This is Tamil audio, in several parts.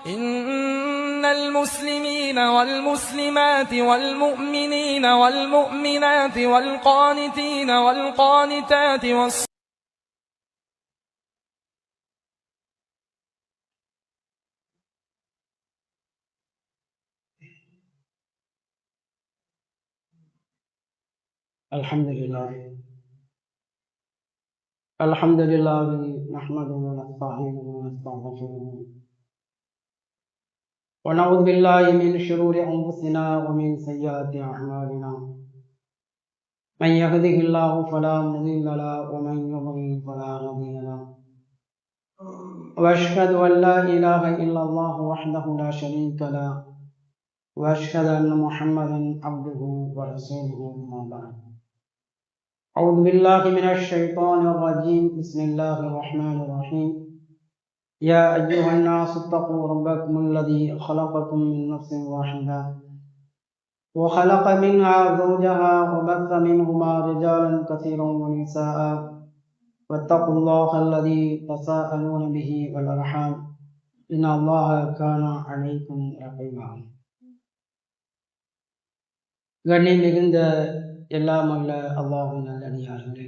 إن المسلمين والمسلمات والمؤمنين والمؤمنات والقانتين والقانتات الحمد لله نحمده ونستعينه ونستغفره ونعوذ بالله من شرور أنفسنا ومن سيئات أعمالنا من يهده الله فلا مضل له ومن يضلل فلا هادي له وأشهد أن لا إله إلا الله وحده لا شريك له وأشهد أن محمدا عبده ورسوله أما بعد أعوذ بالله من الشيطان الرجيم بسم الله الرحمن الرحيم يا أيها الناس اتقوا ربكم الذي خلقكم من نفس واحدة وخلق منها زوجها وبث منهما رجالا كثيرا ونساء واتقوا الله الذي تساءلون به والأرحام إن الله كان عليكم رقيبا கண்ணி மிகுந்த எல்லாம் அல்ல அல்லாஹ்வின் நல்லடியார்களே,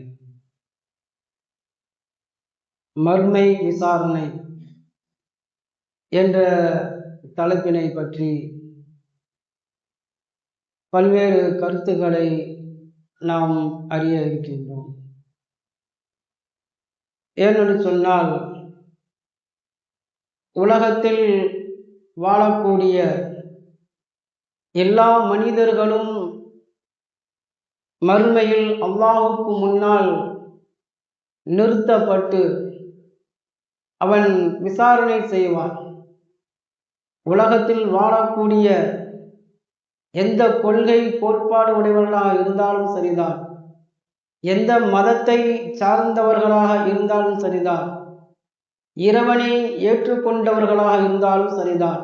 மறுமை விசாரணை என்ற தலைப்பினை பற்றி பல்வேறு கருத்துக்களை நாம் அறிய இருக்கின்றோம். ஏனென்று சொன்னால், உலகத்தில் வாழக்கூடிய எல்லா மனிதர்களும் மறுமையில் அல்லாஹுக்கு முன்னால் நிறுத்தப்பட்டு அவன் விசாரணை செய்வான். உலகத்தில் வாழக்கூடிய எந்த கொள்கை கோட்பாடு உடையவர்களாக இருந்தாலும் சரிதான், எந்த மதத்தை சார்ந்தவர்களாக இருந்தாலும் சரிதான், இறைவனை ஏற்றுக்கொண்டவர்களாக இருந்தாலும் சரிதான்,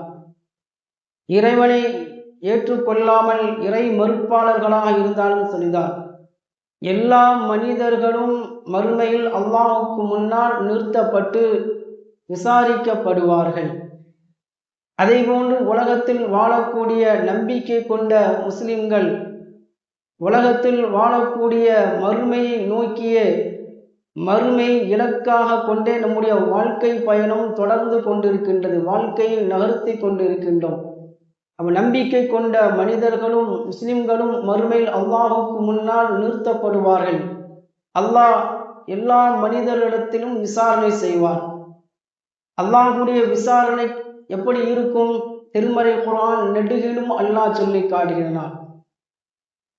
இறைவனை ஏற்றுக்கொள்ளாமல் இறை மறுப்பாளர்களாக இருந்தாலும் சரிதான், எல்லா மனிதர்களும் மறுமையில் அல்லாஹுக்கு முன்னால் நிறுத்தப்பட்டு விசாரிக்கப்படுவார்கள். அதேபோன்று உலகத்தில் வாழக்கூடிய நம்பிக்கை கொண்ட முஸ்லிம்கள் உலகத்தில் வாழக்கூடிய மறுமையை நோக்கிய மறுமை இலக்காக கொண்டே நம்முடைய வாழ்க்கை பயணம் தொடர்ந்து கொண்டிருக்கின்றது, வாழ்க்கையை நகர்த்தி கொண்டிருக்கின்றோம். நம்பிக்கை கொண்ட மனிதர்களும் முஸ்லிம்களும் மறுமையில் அல்லாஹுக்கு முன்னால் நிறுத்தப்படுவார்கள். அல்லாஹ் எல்லா மனிதர்களிடத்திலும் விசாரணை செய்வார். அல்லாஹுடைய விசாரணை எப்படி இருக்கும்? திருமறை குர்ஆன் நெடுகிலும் அல்லாஹ் சொல்லி காட்டுகிறான்.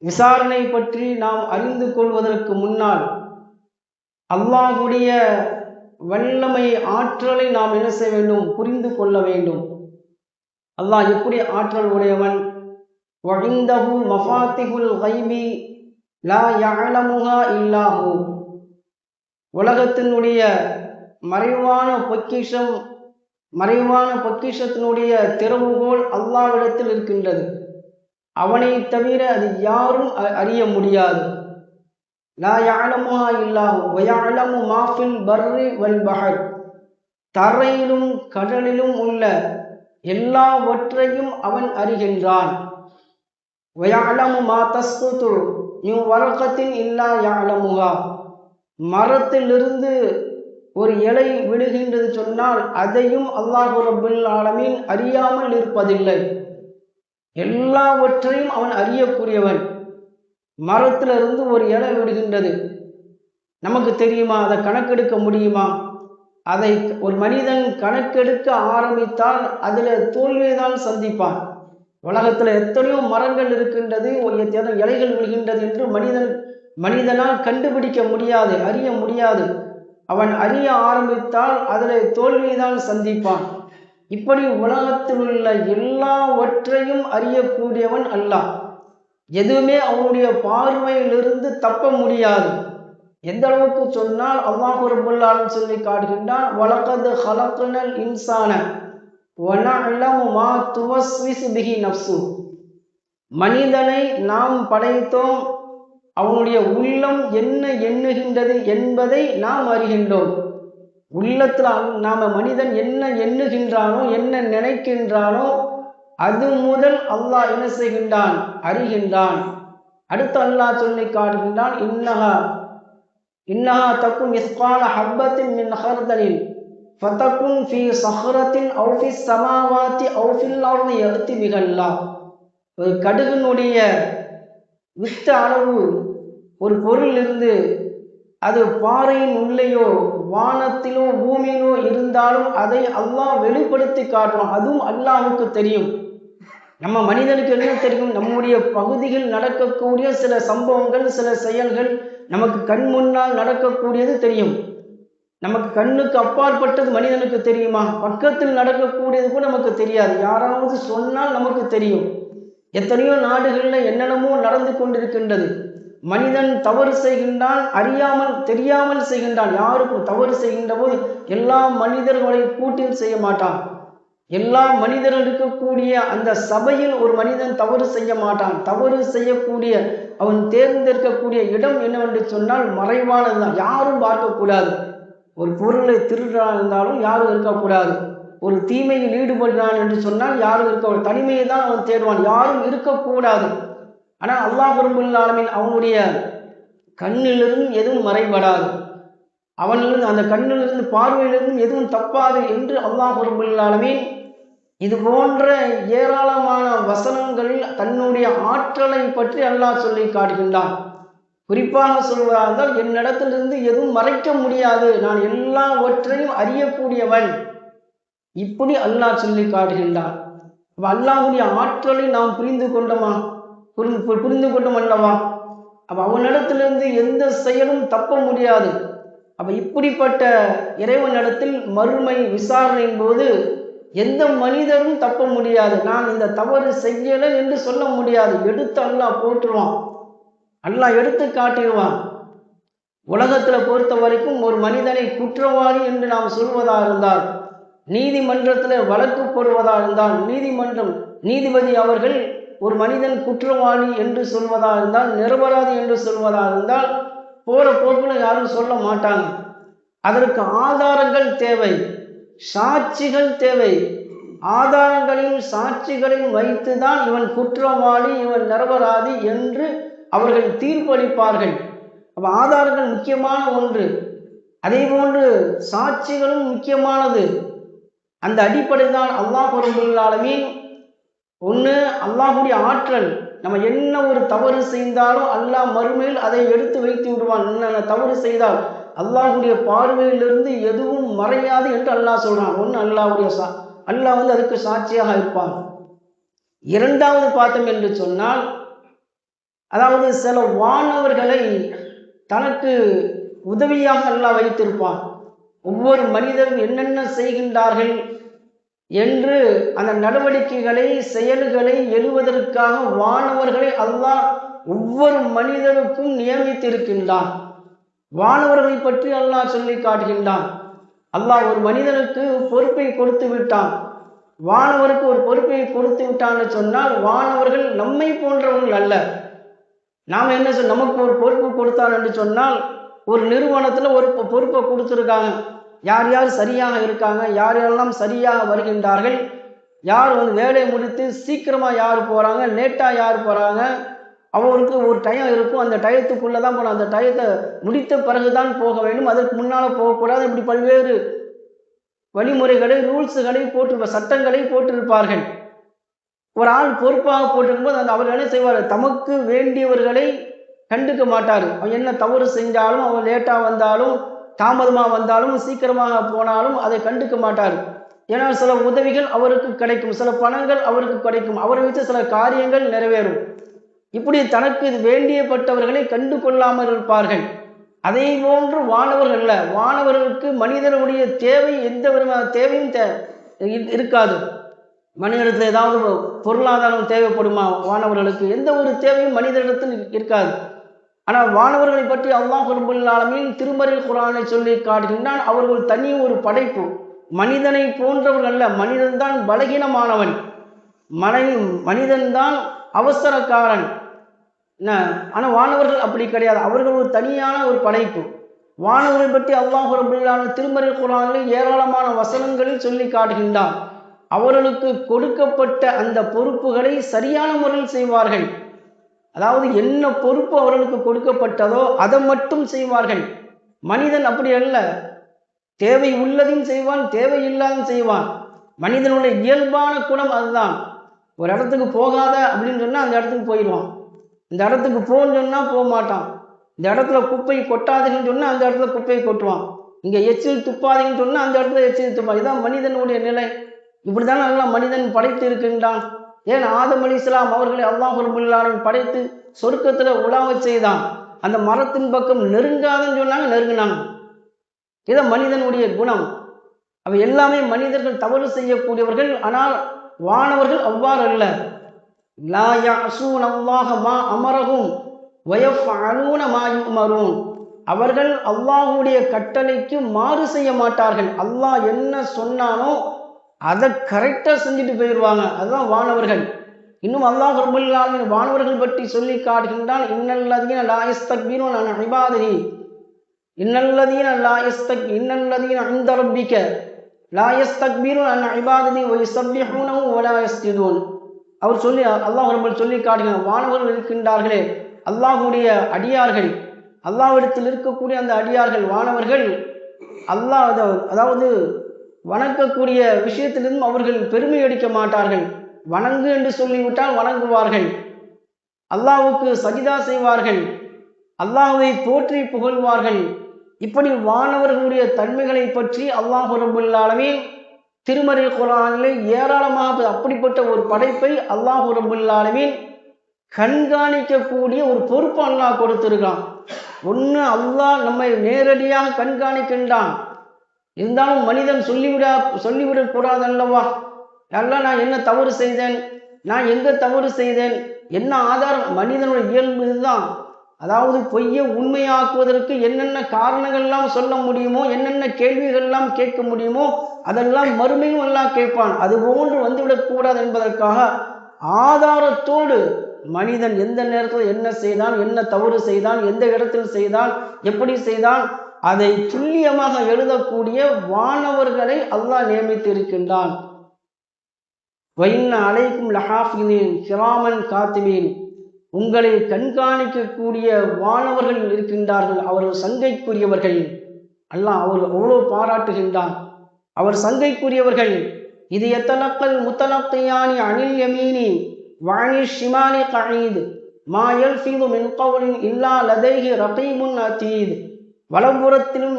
விசாரணை பற்றி நாம் அறிந்து கொள்வதற்கு முன்னால் அல்லாஹுடைய வல்லமை ஆற்றலை நாம் என்ன செய்ய வேண்டும்? புரிந்து கொள்ள வேண்டும். அல்லாஹ் எப்படி ஆற்றல் உடையவன்? வஇந்தஹு மஃபாத்திஹுல் கைபி லா யஅலமுஹா இல்லாஹு. உலகத்தினுடைய மறைவான பொக்கிஷத்தினுடைய திறவுகோல் அல்லாஹ்விடத்தில் இருக்கின்றது. அவனை தவிர அது யாரும் அறிய முடியாது. லா யஅலமுஹா இல்லாஹு வ யஅலமு மா ஃபில் பர்ரி வல் பஹர். தரையிலும் கடலிலும் உள்ள எல்லாவற்றையும் அவன் அறிகின்றான். வயஅலமு மா தஸ்குது மின் வரகத்தின் இல்லா யஅலமுஹா. மரத்திலிருந்து ஒரு இலை விழுகின்றது சொன்னால் அதையும் அல்லாஹ் ரப்பல் ஆலமீன் அறியாமல் இருப்பதில்லை. எல்லாவற்றையும் அவன் அறியக்கூடியவன். மரத்திலிருந்து ஒரு இலை விழுகின்றது, நமக்கு தெரியுமா? அதை கணக்கெடுக்க முடியுமா? அதை ஒரு மனிதன் கணக்கெடுக்க ஆரம்பித்தால் அதில் தோல்வியைதான் சந்திப்பான். உலகத்தில் எத்தனையோ மரங்கள் இருக்கின்றது, இலைகள் விழுகின்றது என்று மனிதனால் கண்டுபிடிக்க முடியாது, அறிய முடியாது. அவன் அறிய ஆரம்பித்தால் அதில் தோல்வியைதான் சந்திப்பான். இப்படி உலகத்தில் உள்ள எல்லாவற்றையும் அறியக்கூடியவன் அல்லாஹ். எதுவுமே அவனுடைய பார்வையிலிருந்து தப்ப முடியாது. எந்த அளவுக்கு சொன்னால் அல்லாஹ் ரப்பல் ஆலமீன் சொல்லி காட்டுகின்றான், வலகத் ஹலக்னல் இன்சான வ நஅலமு மா துவஸ்விசு பிஹி நஃப்சு. மனிதனை நாம் படைத்தோம், அவனுடைய உள்ளம் என்ன எண்ணுகின்றது என்பதை நாம் அறிகின்றோம். உள்ளத்துல நாம மனிதன் என்ன எண்ணுகின்றானோ என்ன நினைக்கின்றானோ அது முதல் அல்லாஹ் என்ன செய்கின்றான், அறிகின்றான். அடுத்து அல்லாஹ் சொல்லி காட்டுகின்றான், இன்னஹா தக்கும் மிஸ்கால ஹப்பத்தின் மின் ஹர்தலின் ஃபதகுன் ஃபீ ஸஹ்ரத்தின் அவு ஃபிஸ் ஸமாவாத்தி அவு ஃபில் அர்தி யஅதி பிஹல்லாஹ். ஒரு கடுகினுடைய வித்த அளவு ஒரு பொருள் இருந்து அது பாறையின் உள்ளேயோ வானத்திலோ பூமியிலோ இருந்தாலும் அதை அல்லாஹ் வெளிப்படுத்தி காட்டுவான். அதுவும் அல்லாஹ்வுக்கு தெரியும். நம்ம மனிதனுக்கு என்ன தெரியும், நம்முடைய பகுதியில் நடக்கக்கூடிய சில சம்பவங்கள் சில செயல்கள் நமக்கு கண் முன்னால் நடக்கக்கூடியது தெரியும். நமக்கு கண்ணுக்கு அப்பாற்பட்டது மனிதனுக்கு தெரியுமா? பக்கத்தில் நடக்கக்கூடியது கூட நமக்கு தெரியாது. யாராவது சொன்னால் நமக்கு தெரியும். எத்தனையோ நாடுகளில் என்னென்னமோ நடந்து கொண்டிருக்கின்றது. மனிதன் தவறு செய்கின்றான், அறியாமல் தெரியாமல் செய்கின்றான். யாருக்கும் தவறு செய்கின்ற போது எல்லா மனிதர்களை கூட்டில் செய்ய மாட்டான். எல்லா மனிதர்கள் இருக்கக்கூடிய அந்த சபையில் ஒரு மனிதன் தவறு செய்ய மாட்டான். தவறு செய்யக்கூடிய அவன் தேர்ந்தெடுக்கக்கூடிய இடம் என்னவென்று சொன்னால் மறைவானதுதான். யாரும் பார்க்கக்கூடாது. ஒரு பொருளை திருடுறான் இருந்தாலும் யாரும் இருக்கக்கூடாது. ஒரு தீமையில் ஈடுபடுறான் என்று சொன்னால் யாரும் இருக்க, தனிமையை தான் அவன் தேடுவான், யாரும் இருக்கக்கூடாது. ஆனால் அல்லாஹ் ரப்பல் ஆலமீன் அவனுடைய கண்ணிலிருந்து எதுவும் மறைபடாது, அவனிலிருந்து அந்த கண்ணிலிருந்து பார்வையிலிருந்து எதுவும் தப்பாது என்று அல்லாஹ் ரப்பல் ஆலமீன் இது போன்ற ஏராளமான வசனங்களில் தன்னுடைய ஆற்றலை பற்றி அல்லாஹ் சொல்லி காட்டுகின்றான். குறிப்பாக சொல்வதாக இருந்தால், என்னிடத்திலிருந்து எதுவும் மறைக்க முடியாது, நான் எல்லாவற்றையும் அறியக்கூடியவன், இப்படி அல்லாஹ் சொல்லி காட்டுகின்றான். அப்போ அல்லாஹுடைய ஆற்றலை நாம் புரிந்து கொண்டோமா? புரிந்து கொண்டோம் அல்லவா? அப்போ அவனிடத்திலிருந்து எந்த செயலும் தப்ப முடியாது. அப்போ இப்படிப்பட்ட இறைவனிடத்தில் மறுமை விசாரணையின் போது எந்த மனிதரும் தப்ப முடியாது. நான் இந்த தவறு செய்யலை என்று சொல்ல முடியாது. எடுத்து அல்லாஹ் போட்டுருவான், அல்லாஹ் எடுத்து காட்டிடுவான். உலகத்தில் பொறுத்த வரைக்கும் ஒரு மனிதனை குற்றவாளி என்று நாம் சொல்வதாக இருந்தால், நீதிமன்றத்தில் வழக்கு போடுவதாக இருந்தால், நீதிபதி அவர்கள் ஒரு மனிதன் குற்றவாளி என்று சொல்வதாக இருந்தால், நிரபராதி என்று சொல்வதாக இருந்தால், போகிற போக்கில் யாரும் சொல்ல மாட்டாங்க. அதற்கு ஆதாரங்கள் தேவை, சாட்சிகள் தேவை. ஆதாரங்களையும் சாட்சிகளையும் வைத்துதான் இவன் குற்றவாளி இவன் நிரபராதி என்று அவர்கள் தீர்ப்பளிப்பார்கள். அப்போ ஆதாரங்கள் முக்கியமான ஒன்று, அதே போன்று சாட்சிகளும் முக்கியமானது. அந்த அடிப்படையில் தான் அல்லாஹ் ரப்பல் ஆலமீன் ஒன்று அல்லாஹுடைய ஆற்றல். நம்ம என்ன ஒரு தவறு செய்தாலும் அல்லாஹ் மறுமையில் அதை எடுத்து வைத்து விடுவான். என்ன தவறு செய்தால் அல்லாஹுடைய பார்வையிலிருந்து எதுவும் மறையாது என்று அல்லாஹ் சொல்றான். ஒன்று அல்லாஹ் அதுக்கு சாட்சியாக இருப்பான். இரண்டாவது பார்த்தோம் என்று சொன்னால், அதாவது சில வானவர்களை தனக்கு உதவியாக அல்லாஹ் வைத்திருப்பான். ஒவ்வொரு மனிதரும் என்னென்ன செய்கின்றார்கள் என்று அந்த நடவடிக்கைகளை செயல்களை எழுவதற்காக வானவர்களை அல்லாஹ் ஒவ்வொரு மனிதருக்கும் நியமித்திருக்கின்றான். வானவர்களை பற்றி அல்லாஹ் சொல்லி காட்டுகின்றான். அல்லாஹ் ஒரு மனிதனுக்கு பொறுப்பை கொடுத்து விட்டான், வானவருக்கு ஒரு பொறுப்பை கொடுத்து விட்டான்னு சொன்னால், வானவர்கள் நம்மை போன்றவர்கள் அல்ல. நாம் என்ன நமக்கு ஒரு பொறுப்பு கொடுத்தார் என்று சொன்னால், ஒரு நிறுவனத்தில் ஒரு பொறுப்பை கொடுத்துருக்காங்க, யார் யார் சரியாக இருக்காங்க, யார் யாரெல்லாம் சரியாக வருகின்றார்கள், யார் வேலையை முடித்து சீக்கிரமாக யார் போகிறாங்க, லேட்டாக யார் போகிறாங்க, அவருக்கு ஒரு டைம் இருக்கும், அந்த டயத்துக்குள்ளே தான் போகணும், அந்த டயத்தை முடித்த பிறகு தான் போக வேண்டும், அதற்கு முன்னால் போகக்கூடாது. இப்படி பல்வேறு வழிமுறைகளை ரூல்ஸுகளை சட்டங்களை போட்டிருப்பார்கள். ஒரு ஆள் பொறுப்பாக போட்டிருக்கும்போது அவர் என்ன செய்வார், தமக்கு வேண்டியவர்களை கண்டுக்க மாட்டார். அவன் என்ன தவறு செஞ்சாலும், அவன் லேட்டாக வந்தாலும் தாமதமாக வந்தாலும் சீக்கிரமாக போனாலும் அதை கண்டுக்க மாட்டார். ஏன்னா சில உதவிகள் அவருக்கு கிடைக்கும், சில பணங்கள் அவருக்கு கிடைக்கும், அவரை வச்சு சில காரியங்கள் நிறைவேறும். இப்படி தனக்கு வேண்டியப்பட்டவர்களை கண்டு கொள்ளாமல் இருப்பார்கள். அதே போன்று வானவர்கள் அல்ல, வானவர்களுக்கு மனிதனுடைய தேவை எந்த விதமான தேவையும் இருக்காது. மனிதனிடத்தில் ஏதாவது பொருளாதாரம் தேவைப்படுமா? வானவர்களுக்கு எந்த ஒரு தேவையும் மனிதனிடத்தில் இருக்காது. ஆனால் வானவர்களை பற்றி அல்லாஹ் ரப்பல் ஆலமீன் திருமறை குர்ஆனை சொல்லி காட்டுகின்றான். அவர்கள் தனி ஒரு படைப்பு, மனிதனை போன்றவர்கள் அல்ல. மனிதன்தான் பலகீனமானவன், மனிதன்தான் அவசரக்காரன். ஆனால் வானவர்கள் அப்படி கிடையாது, அவர்கள் ஒரு தனியான ஒரு படைப்பு. வானவரை பற்றி அல்லாஹ் ரப்பல் ஆலமீன் திருமறை குர்ஆனில் ஏராளமான வசனங்களில் சொல்லி காட்டுகின்றான். அவர்களுக்கு கொடுக்கப்பட்ட அந்த பொறுப்புகளை சரியான முறையில் செய்வார்கள். அதாவது என்ன பொறுப்பு அவர்களுக்கு கொடுக்கப்பட்டதோ அதை மட்டும் செய்வார்கள். மனிதன் அப்படி அல்ல, தேவை உள்ளதையும் செய்வான், தேவை இல்லாதையும் செய்வான். மனிதனுடைய இயல்பான குணம் அதுதான். ஒரு இடத்துக்கு போகாத அப்படின்னு சொன்னால் அந்த இடத்துக்கு போயிடுவான். இந்த இடத்துக்கு போன்னு சொன்னால் போக மாட்டான். இந்த இடத்துல குப்பை கொட்டாதுன்னு சொன்னால் அந்த இடத்துல குப்பையை கொட்டுவான். இங்கே எச்சில் துப்பாதீங்கன்னு சொன்னால் அந்த இடத்துல எச்சில் துப்பான். இதுதான் மனிதனுடைய நிலை. இப்படித்தானே எல்லாம் மனிதன் படைத்து இருக்கின்றான். ஏன் ஆதம் அலைஹிஸ்ஸலாம் அவர்களை அல்லாஹ் ரப்பல் ஆலமீன் படைத்து சொர்க்கத்தில் உலாவச் செய்தான். அந்த மரத்தின் பக்கம் நெருங்காதுன்னு சொன்னாங்க, நெருங்கினாங்க. இதான் மனிதனுடைய குணம். அவை எல்லாமே மனிதர்கள் தவறு செய்யக்கூடியவர்கள். ஆனால் வானவர்கள் அவ்வாறு அல்ல. லா யஅஸூன அல்லாஹ மா அமரஹும் வயஃபஅலூன மா யுமரூன். அவர்கள் அல்லாஹ்வுடைய கட்டளைக்கு மாறு செய்ய மாட்டார்கள். அல்லாஹ் என்ன சொன்னானோ அதை கரெக்டாக செஞ்சுட்டு போயிடுவாங்க. அதுதான் வானவர்கள். இன்னும் அல்லாஹ் ரப்பல் ஆலமீன் வானவர்கள் பற்றி சொல்லி காட்டுகின்றான். இன்னல்லதீன லா யஸ்தக்பீரூன அன் இபாதஹி இன்னல்லதீன இன்த ரப்பிக லா யஸ்தக்பீரூன அன் இபாதஹி வ யுஸப்பிஹூனஹு வ லா யஸ்ஜுதூன். அவர் சொல்லி அல்லாஹ் ரப்பல் சொல்லி காட்டுகிறார், வானவர்கள் இருக்கின்றார்களே அல்லாஹ்வுடைய அடியார்கள், அல்லாஹ்விடத்தில் இருக்கக்கூடிய அந்த அடியார்கள் வானவர்கள் அல்லாஹ் அதாவது வணங்கக்கூடிய விஷயத்திலிருந்தும் அவர்கள் பெருமை அடிக்க மாட்டார்கள். வணங்கு என்று சொல்லிவிட்டால் வணங்குவார்கள். அல்லாஹ்வுக்கு சஜிதா செய்வார்கள். அல்லாஹ்வை போற்றி புகழ்வார்கள். இப்படி வானவர்களுடைய தன்மைகளை பற்றி அல்லாஹ் ரப்பல் ஆலமீன் திருமறை குர்ஆனிலே ஏராளமாக அப்படிப்பட்ட ஒரு படைப்பை அல்லாஹ் ரப்பல் ஆலமீன் கண்காணிக்கக்கூடிய ஒரு பொறுப்பு அல்லாஹ் கொடுத்திருக்கான். ஒன்று அல்லாஹ் நம்மை நேரடியாக கண்காணிக்கின்றான். இருந்தாலும் மனிதன் சொல்லிவிடக்கூடாது அல்லவா, எல்லாம் நான் என்ன தவறு செய்தேன், நான் எங்கே தவறு செய்தேன், என்ன ஆதாரம். மனிதனுடைய இயல்பு இதுதான். அதாவது பொய்யை உண்மையாக்குவதற்கு என்னென்ன காரணங்கள்லாம் சொல்ல முடியுமோ, என்னென்ன கேள்விகள்லாம் கேட்க முடியுமோ அதெல்லாம் மறுமையும் எல்லாம் கேட்பான். அதுபோன்று வந்துவிடக்கூடாது என்பதற்காக ஆதாரத்தோடு மனிதன் எந்த நேரத்தில் என்ன செய்தான், என்ன தவறு செய்தான், எந்த இடத்தில் செய்தான், எப்படி செய்தான், அதை துல்லியமாக எழுதக்கூடிய வானவர்களை அல்லாஹ் நியமித்து இருக்கின்றான். வைன்ன அலைக்கும் லஹாஃபிதீன் கிராமன் காத்திபீன். உங்களை கண்காணிக்கக்கூடிய வானவர்கள் இருக்கின்றார்கள். அவர்கள் சங்கைக்குரியவர்கள். அல்லாஹ் அவர் அவ்வளோ பாராட்டுகின்றான். அவர் சங்கைக்குரியவர்கள். இது எத்தலக்கல் முத்தலக்கையானி அனில் யமீனி வாணி ஷிமானி கஈத் மா யல்ஃபிது மின் கவ்லின் இல்லா லதைஹி ரகீபுன் அதீத். வலப்புறத்திலும்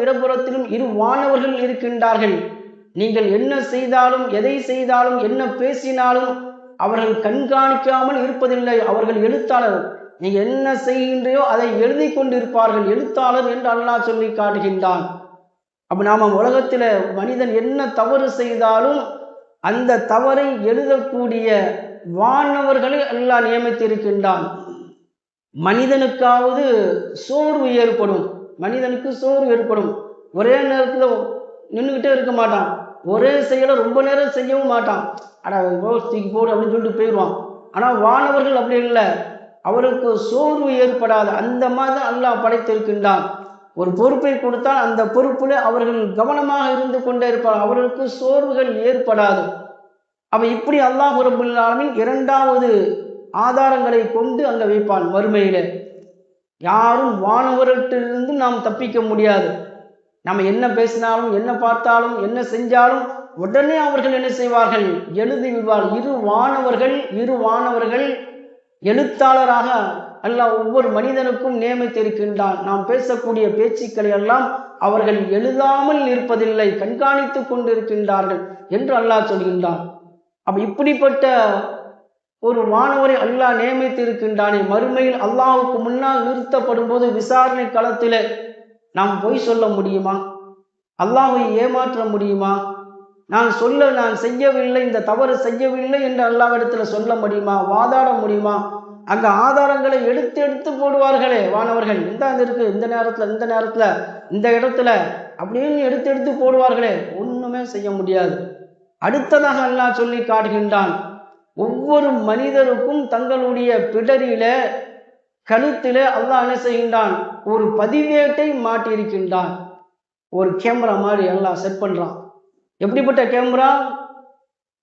இடப்புறத்திலும் இரு வானவர்கள் இருக்கின்றார்கள். நீங்கள் என்ன செய்தாலும், எதை செய்தாலும், என்ன பேசினாலும் அவர்கள் கண்காணிக்காமல் இருப்பதில்லை. அவர்கள் எழுத்தாளர். நீ என்ன செய்கின்றையோ அதை எழுதி கொண்டிருப்பார்கள். எழுத்தாளர் என்று அல்லாஹ் சொல்லி காட்டுகின்றான். அப்ப நாம உலகத்தில் மனிதன் என்ன தவறு செய்தாலும் அந்த தவறை எழுதக்கூடிய வானவர்களை அல்லாஹ் நியமித்திருக்கின்றான். மனிதனுக்காவது சோர்வு ஏற்படும். மனிதனுக்கு சோர்வு ஏற்படும். ஒரே நேரத்தில் நின்றுக்கிட்டே இருக்க மாட்டான். ஒரே செயலை ரொம்ப நேரம் செய்யவும் மாட்டான். தூக்கி போடு அப்படின்னு சொல்லிட்டு போயிடுவான். ஆனால் வானவர்கள் அப்படி இல்லை. அவருக்கு சோர்வு ஏற்படாது. அந்த மாதிரி அல்லாஹ் படைத்திருக்கின்றான். ஒரு பொறுப்பை கொடுத்தால் அந்த பொறுப்புல அவர்கள் கவனமாக இருந்து கொண்டே இருப்பார். அவர்களுக்கு சோர்வுகள் ஏற்படாது. அப்ப இப்படி அல்லாஹ் ரப்பல் ஆலமீன் இரண்டாவது ஆதாரங்களை கொண்டு அங்க வைப்பான். மறுமையில யாரும் வானவர்களிலிருந்து நாம் தப்பிக்க முடியாது. நம்ம என்ன பேசினாலும், என்ன பார்த்தாலும், என்ன செஞ்சாலும் உடனே அவர்கள் என்ன செய்வார்கள், எழுதி விடுவார்கள். இரு வானவர்கள் எழுத்தாளராக அல்லாஹ் ஒவ்வொரு மனிதனுக்கும் நியமித்திருக்கின்றான். நாம் பேசக்கூடிய பேச்சுக்களை எல்லாம் அவர்கள் எழுதாமல் இருப்பதில்லை, கண்காணித்து கொண்டிருக்கின்றார்கள் என்று அல்லாஹ் சொல்கின்றான். அப்ப இப்படிப்பட்ட ஒரு வானவரை அல்லாஹ் நியமித்து இருக்கின்றானே, மறுமையில் அல்லாஹுக்கு முன்னால் நிறுத்தப்படும் போது விசாரணை களத்தில் நாம் பொய் சொல்ல முடியுமா? அல்லாஹை ஏமாற்ற முடியுமா? நான் செய்யவில்லை, இந்த தவறு செய்யவில்லை என்று அல்லாஹ்விடத்தில் சொல்ல முடியுமா? வாதாட முடியுமா? அங்க ஆதாரங்களை எடுத்து போடுவார்களே வானவர்கள். இருக்கு இந்த நேரத்துல இந்த இடத்துல அப்படின்னு எடுத்து போடுவார்களே, ஒண்ணுமே செய்ய முடியாது. அடுத்ததாக அல்லாஹ் சொல்லி காட்டுகின்றான், ஒவ்வொரு மனிதருக்கும் தங்களுடைய பிடரியில கழுத்திலே அல்லாஹ் என்ன செய்கின்றான், ஒரு பதிவேட்டை மாட்டியிருக்கின்றான். ஒரு கேமரா மாதிரி எல்லாம் செட் பண்றான். எப்படிப்பட்ட கேமரா?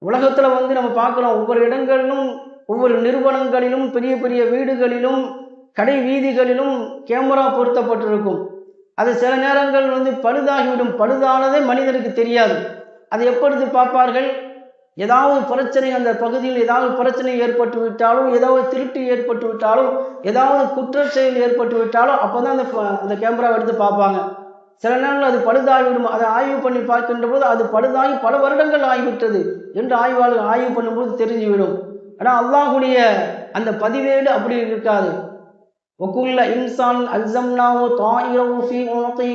உலகத்துல நம்ம பார்க்கிறோம், ஒவ்வொரு இடங்களிலும் ஒவ்வொரு நிறுவனங்களிலும் பெரிய பெரிய வீடுகளிலும் கடை வீதிகளிலும் கேமரா பொருத்தப்பட்டிருக்கும். அது சில நேரங்கள் பழுதாகிவிடும். பழுதானதே மனிதனுக்கு தெரியாது. அதை எப்பொழுது பார்ப்பார்கள்? ஏதாவது பிரச்சனை அந்த பகுதியில் ஏதாவது பிரச்சனை ஏற்பட்டு விட்டாலும், ஏதாவது திருட்டு ஏற்பட்டு விட்டாலும், ஏதாவது குற்ற செயல் ஏற்பட்டு விட்டாலும் அப்போதான் அந்த கேமராவை எடுத்து பார்ப்பாங்க. சில நேரங்கள் அது பழுதாகிவிடும். அதை ஆய்வு பண்ணி பார்க்கின்ற போது அது பழுதாகி பல வருடங்கள் ஆகிவிட்டது என்று ஆய்வாளர்கள் ஆய்வு பண்ணும்போது தெரிஞ்சுவிடும். ஆனால் அல்லாஹ்வுடைய அந்த பதிவேடு அப்படி இருக்காது. وَكُلَّ إِنسَانٍ أَلْزَمْنَاهُ طَائِرَهُ فِي عُنُقِهِ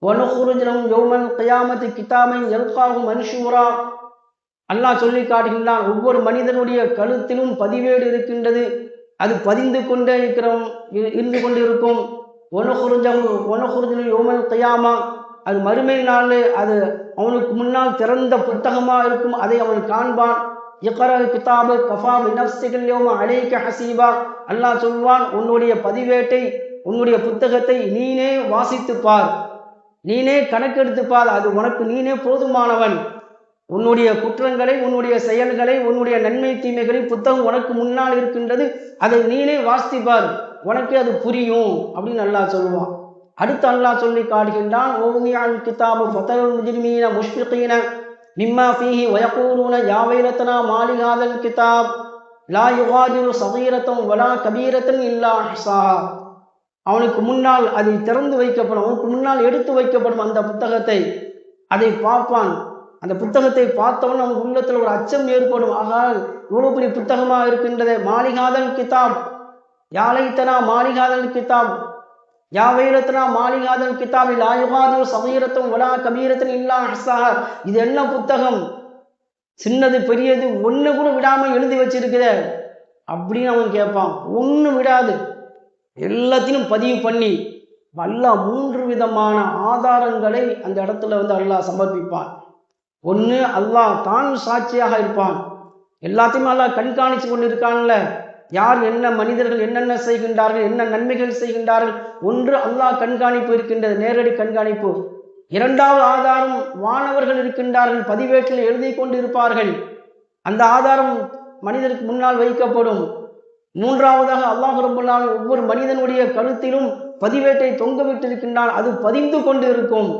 وَنُخْرِجُ لَهُ يَوْمَ الْقِيَامَةِ كِتَابًا يَلْقَاهُ مَنْشُورًا. அல்லாஹ் சொல்லி காட்டுகின்றான், ஒவ்வொரு மனிதனுடைய கழுத்திலும் பதிவேடு இருக்கின்றது. அது பதிந்து கொண்டே இருந்து கொண்டிருக்கும். யௌமல் கியாமா, அது மறுமை நாளில் அது அவனுக்கு முன்னால் திறந்த புத்தகமாக இருக்கும். அதை அவன் காண்பான். இக்ரா கிதாப கஃபா பினஃப்ஸிக யௌம அலைக ஹஸீபா. அல்லாஹ் சொல்வான், உன்னுடைய பதிவேட்டை, உன்னுடைய புத்தகத்தை நீனே வாசித்து பார், நீனே கணக்கெடுத்து பார். அது உனக்கு நீனே போதுமானவன். உன்னுடைய குற்றங்களை, உன்னுடைய செயல்களை, உன்னுடைய நன்மை தீமைகளை புத்தகம் உனக்கு முன்னால் இருக்கின்றது. அதை நீனே வாசிப்பார், உனக்கு அது புரியும் அப்படின்னு அல்லாஹ் சொல்லுவான். அடுத்து அல்லாஹ் சொல்லி காட்டுகின்றான், ஓமியான் கிதாபு ஃபதருல் முஜ்ரிமீன முஷ்ஃபிகீன மிம்மா ஃபீஹி வயகூலூன யா வைலத்தனா மாலி ஹாதல் கிதாப் லா யுகாதிரு ஸகீரத்தன் வலா கபீரத்தன் இல்லா அஹ்ஸாஹா. அவனுக்கு முன்னால் அதை திறந்து வைக்கப்படும், அவனுக்கு முன்னால் எடுத்து வைக்கப்படும் அந்த புத்தகத்தை. அதை பார்ப்பான். அந்த புத்தகத்தை பார்த்தவன் அவன் உள்ளத்தில் ஒரு அச்சம் ஏற்படும். ஆனால் இவ்வளவு பெரிய புத்தகமாக இருக்கின்றது. மாலிகாதல் கிதாப், யாலைத்தனா மாலிகாதல் கிதாப், யா வைலத்தனா மாலிகாதல் கிதாப் லா யுகாதிரு ஸகீரத்தன் வலா கபீரத்தன் இல்லா அஹ்ஸாஹா. இது என்ன புத்தகம்? சின்னது பெரியது ஒன்று கூட விடாமல் எழுதி வச்சிருக்குதே அப்படின்னு அவன் கேட்பான். ஒன்று விடாது, எல்லாத்தையும் பதிவு பண்ணி அல்லாஹ் 3 விதமான ஆதாரங்களை அந்த இடத்துல அல்லாஹ் சமர்ப்பிப்பான். ஒன்று, அல்லாஹ் தான் சாட்சியாக இருப்பான். எல்லாத்தையுமே அல்லாஹ் கண்காணிச்சு கொண்டு இருக்கான்ல. யார் என்ன மனிதர்கள் என்னென்ன செய்கின்றார்கள், என்ன நன்மைகள் செய்கின்றார்கள், ஒன்று அல்லாஹ் கண்காணிப்பு இருக்கின்றது, நேரடி கண்காணிப்பு. இரண்டாவது ஆதாரம், வானவர்கள் இருக்கின்றார்கள், பதிவேட்டில் எழுதி கொண்டு இருப்பார்கள். அந்த ஆதாரம் மனிதருக்கு முன்னால் வைக்கப்படும். மூன்றாவதாக அல்லாஹ் ரப்பல் ஆலமீன் ஒவ்வொரு மனிதனுடைய கழுத்திலும் பதிவேட்டை தொங்க விட்டிருக்கின்றான். அது பதிந்து கொண்டு இருக்கும்.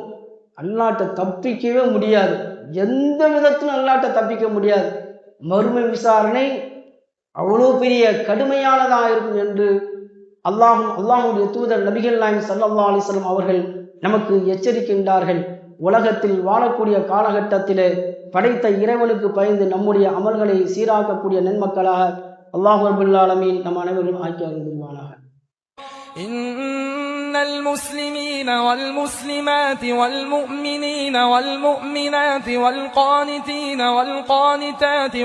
அல்லாஹ்ட்ட தப்பிக்கவே முடியாது. எந்த விதத்திலும் அல்லாஹ்ட்ட தப்பிக்க முடியாது. மறுமை விசாரணை அவ்வளோ பெரிய கடுமையானதாக இருக்கும் என்று அல்லாஹ்வுடைய தூதர் நபிகள் நாயகம் ஸல்லல்லாஹு அலைஹி வஸல்லம் அவர்கள் நமக்கு எச்சரிக்கின்றார்கள். உலகத்தில் வாழக்கூடிய காலகட்டத்திலே படைத்த இறைவனுக்கு பயந்து நம்முடைய அமல்களை சீராக்கக்கூடிய நன்மக்களாக அல்லாஹ் ரப்பல் ஆலமீன் நம் அனைவரும் ஆக்கி அருள்வானாக. இன்னல் முஸ்லிமீன வல் முஸ்லிமாத்தி வல் முஃமினீன வல் முஃமினாத்தி வல் கானிதீன வல் கானிதாத்தி